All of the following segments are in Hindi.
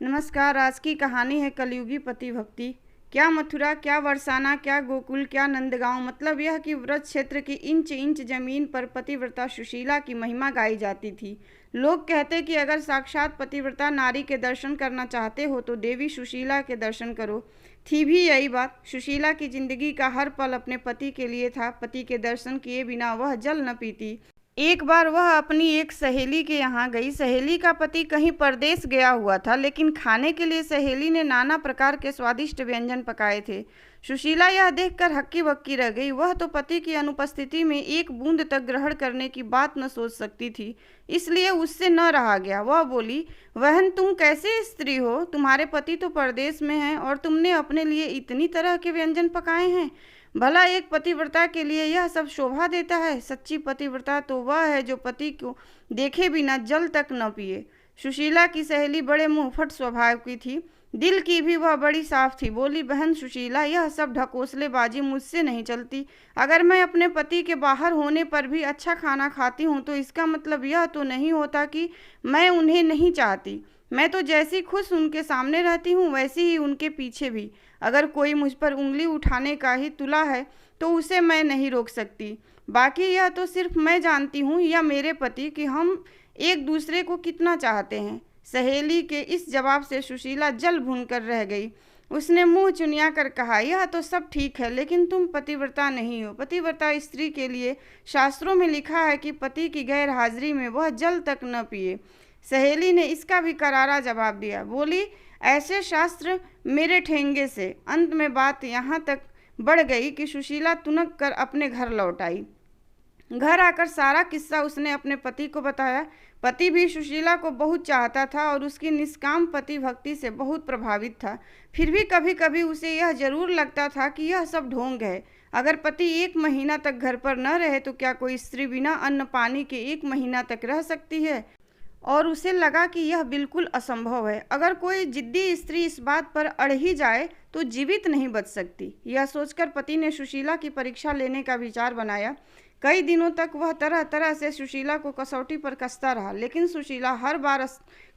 नमस्कार। आज की कहानी है कलयुगी पति भक्ति। क्या मथुरा, क्या बरसाना, क्या गोकुल, क्या नंदगांव, मतलब यह कि व्रज क्षेत्र की इंच इंच जमीन पर पतिव्रता सुशीला की महिमा गाई जाती थी। लोग कहते कि अगर साक्षात पतिव्रता नारी के दर्शन करना चाहते हो तो देवी सुशीला के दर्शन करो। थी भी यही बात। सुशीला की जिंदगी का हर पल अपने पति के लिए था। पति के दर्शन किए बिना वह जल न पीती। एक बार वह अपनी एक सहेली के यहाँ गई। सहेली का पति कहीं परदेश गया हुआ था, लेकिन खाने के लिए सहेली ने नाना प्रकार के स्वादिष्ट व्यंजन पकाए थे। सुशीला यह देखकर हक्की बक्की रह गई। वह तो पति की अनुपस्थिति में एक बूंद तक ग्रहण करने की बात न सोच सकती थी, इसलिए उससे न रहा गया। वह बोली, बहन, तुम कैसे स्त्री हो? तुम्हारे पति तो परदेश में हैं और तुमने अपने लिए इतनी तरह के व्यंजन पकाए हैं। भला एक पतिव्रता के लिए यह सब शोभा देता है? सच्ची पतिव्रता तो वह है जो पति को देखे बिना जल तक न पिए। सुशीला की सहेली बड़े मुंहफट स्वभाव की थी, दिल की भी वह बड़ी साफ थी। बोली, बहन सुशीला, यह सब ढकोसलेबाजी मुझसे नहीं चलती। अगर मैं अपने पति के बाहर होने पर भी अच्छा खाना खाती हूँ तो इसका मतलब यह तो नहीं होता कि मैं उन्हें नहीं चाहती। मैं तो जैसी खुश उनके सामने रहती हूँ वैसी ही उनके पीछे भी। अगर कोई मुझ पर उंगली उठाने का ही तुला है तो उसे मैं नहीं रोक सकती। बाकी यह तो सिर्फ मैं जानती हूँ या मेरे पति कि हम एक दूसरे को कितना चाहते हैं। सहेली के इस जवाब से सुशीला जल भून कर रह गई। उसने मुंह चुनिया कर कहा, यह तो सब ठीक है, लेकिन तुम पतिव्रता नहीं हो। पतिव्रता स्त्री के लिए शास्त्रों में लिखा है कि पति की गैर हाजिरी में वह जल तक न पिए। सहेली ने इसका भी करारा जवाब दिया। बोली, ऐसे शास्त्र मेरे ठेंगे से। अंत में बात यहाँ तक बढ़ गई कि सुशीला तुनक कर अपने घर लौट आई। घर आकर सारा किस्सा उसने अपने पति को बताया। पति भी सुशीला को बहुत चाहता था और उसकी निष्काम पति भक्ति से बहुत प्रभावित था। फिर भी कभी कभी उसे यह जरूर लगता था कि यह सब ढोंग है। अगर पति 1 महीना तक घर पर न रहे तो क्या कोई स्त्री बिना अन्न पानी के 1 महीना तक रह सकती है? और उसे लगा कि यह बिल्कुल असंभव है। अगर कोई जिद्दी स्त्री इस बात पर अड़ ही जाए तो जीवित नहीं बच सकती। यह सोचकर पति ने सुशीला की परीक्षा लेने का विचार बनाया। कई दिनों तक वह तरह तरह से सुशीला को कसौटी पर कसता रहा, लेकिन सुशीला हर बार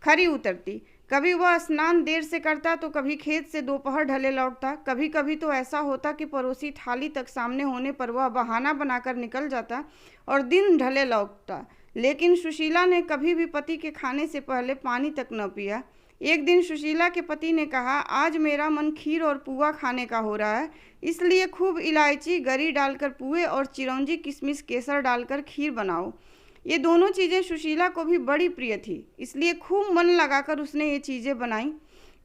खरी उतरती। कभी वह स्नान देर से करता तो कभी खेत से दोपहर ढले लौटता। कभी कभी तो ऐसा होता कि पड़ोसी थाली तक सामने होने पर वह बहाना बनाकर निकल जाता और दिन ढले लौटता। लेकिन सुशीला ने कभी भी पति के खाने से पहले पानी तक न पिया। एक दिन सुशीला के पति ने कहा, आज मेरा मन खीर और पुआ खाने का हो रहा है, इसलिए खूब इलायची गरी डालकर पुए और चिरौंजी किशमिश केसर डालकर खीर बनाओ। ये दोनों चीज़ें सुशीला को भी बड़ी प्रिय थी, इसलिए खूब मन लगाकर उसने ये चीज़ें बनाई।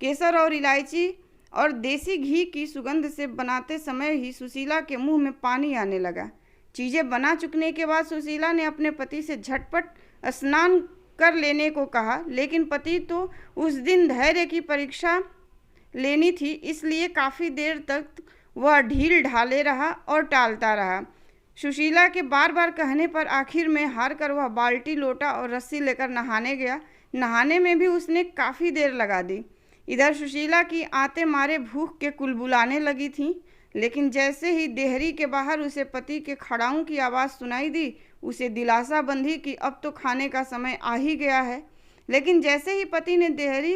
केसर और इलायची और देसी घी की सुगंध से बनाते समय ही सुशीला के मुंह में पानी आने लगा। चीज़ें बना चुकने के बाद सुशीला ने अपने पति से झटपट स्नान कर लेने को कहा, लेकिन पति तो उस दिन धैर्य की परीक्षा लेनी थी, इसलिए काफ़ी देर तक वह ढील ढाले रहा और टालता रहा। सुशीला के बार बार कहने पर आखिर में हार कर वह बाल्टी, लोटा और रस्सी लेकर नहाने गया। नहाने में भी उसने काफ़ी देर लगा दी। इधर सुशीला की आते मारे भूख के कुलबुलाने लगी थी, लेकिन जैसे ही देहरी के बाहर उसे पति के खड़ाऊं की आवाज़ सुनाई दी, उसे दिलासा बंधी कि अब तो खाने का समय आ ही गया है। लेकिन जैसे ही पति ने देहरी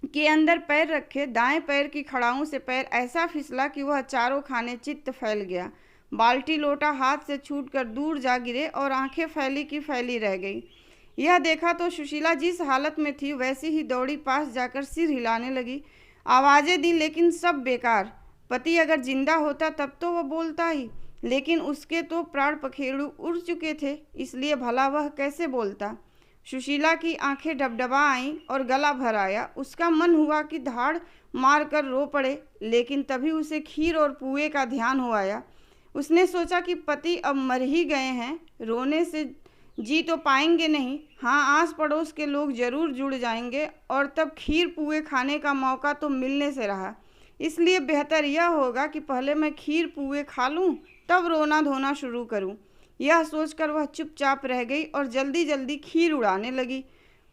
के अंदर पैर रखे, दाएं पैर की खड़ाऊं से पैर ऐसा फिसला कि वह चारों खाने चित्त फैल गया। बाल्टी लोटा हाथ से छूटकर दूर जा गिरे और आंखें फैली की फैली रह गई। यह देखा तो सुशीला जिस हालत में थी वैसी ही दौड़ी पास जाकर सिर हिलाने लगी। आवाज़ें दी, लेकिन सब बेकार। पति अगर जिंदा होता तब तो वह बोलता ही, लेकिन उसके तो प्राण पखेरु उड़ चुके थे, इसलिए भला वह कैसे बोलता। सुशीला की आंखें डबडबा आईं और गला भर आया। उसका मन हुआ कि धाड़ मार कर रो पड़े, लेकिन तभी उसे खीर और पुए का ध्यान हो आया। उसने सोचा कि पति अब मर ही गए हैं, रोने से जी तो पाएंगे नहीं। हाँ, आस पड़ोस के लोग जरूर जुड़ जाएंगे और तब खीर पुए खाने का मौका तो मिलने से रहा। इसलिए बेहतर यह होगा कि पहले मैं खीर पुए खा लूँ, तब रोना धोना शुरू करूँ। यह सोचकर वह चुपचाप रह गई और जल्दी जल्दी खीर उड़ाने लगी।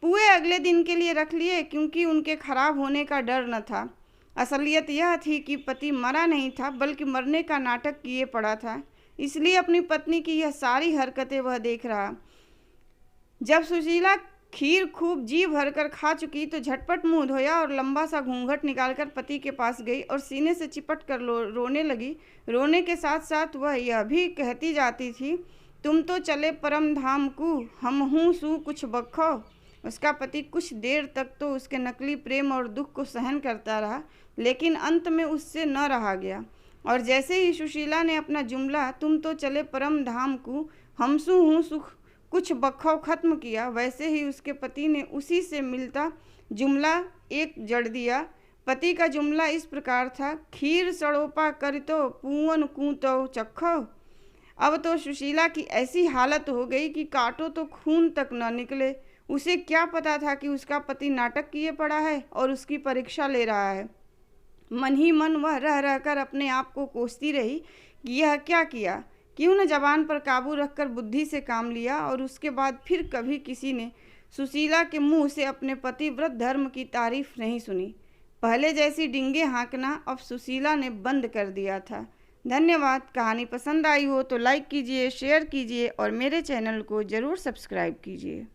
पुए अगले दिन के लिए रख लिए, क्योंकि उनके खराब होने का डर न था। असलियत यह थी कि पति मरा नहीं था, बल्कि मरने का नाटक किए पड़ा था, इसलिए अपनी पत्नी की यह सारी हरकतें वह देख रहा। जब सुशीला खीर खूब जी भरकर खा चुकी तो झटपट मुंह धोया और लंबा सा घूंघट निकालकर पति के पास गई और सीने से चिपट कर रोने लगी। रोने के साथ साथ वह यह भी कहती जाती थी, तुम तो चले परम धाम को, हम हूँ सू कुछ बखो। उसका पति कुछ देर तक तो उसके नकली प्रेम और दुख को सहन करता रहा, लेकिन अंत में उससे न रहा गया और जैसे ही सुशीला ने अपना जुमला तुम तो चले परम धाम को, हमसू हूँ सुख कुछ बखौ खत्म किया, वैसे ही उसके पति ने उसी से मिलता जुमला एक जड़ दिया। पति का जुमला इस प्रकार था, खीर सड़ोपा कर तो पूवन कूतो चखो। अब तो सुशीला की ऐसी हालत हो गई कि काटो तो खून तक न निकले। उसे क्या पता था कि उसका पति नाटक किए पड़ा है और उसकी परीक्षा ले रहा है। मन ही मन वह रह रहकर अपने आप को कोसती रही कि यह क्या किया, क्यों न जबान पर काबू रखकर बुद्धि से काम लिया। और उसके बाद फिर कभी किसी ने सुशीला के मुंह से अपने पतिव्रत धर्म की तारीफ नहीं सुनी। पहले जैसी डिंगे हाँकना अब सुशीला ने बंद कर दिया था। धन्यवाद। कहानी पसंद आई हो तो लाइक कीजिए, शेयर कीजिए और मेरे चैनल को ज़रूर सब्सक्राइब कीजिए।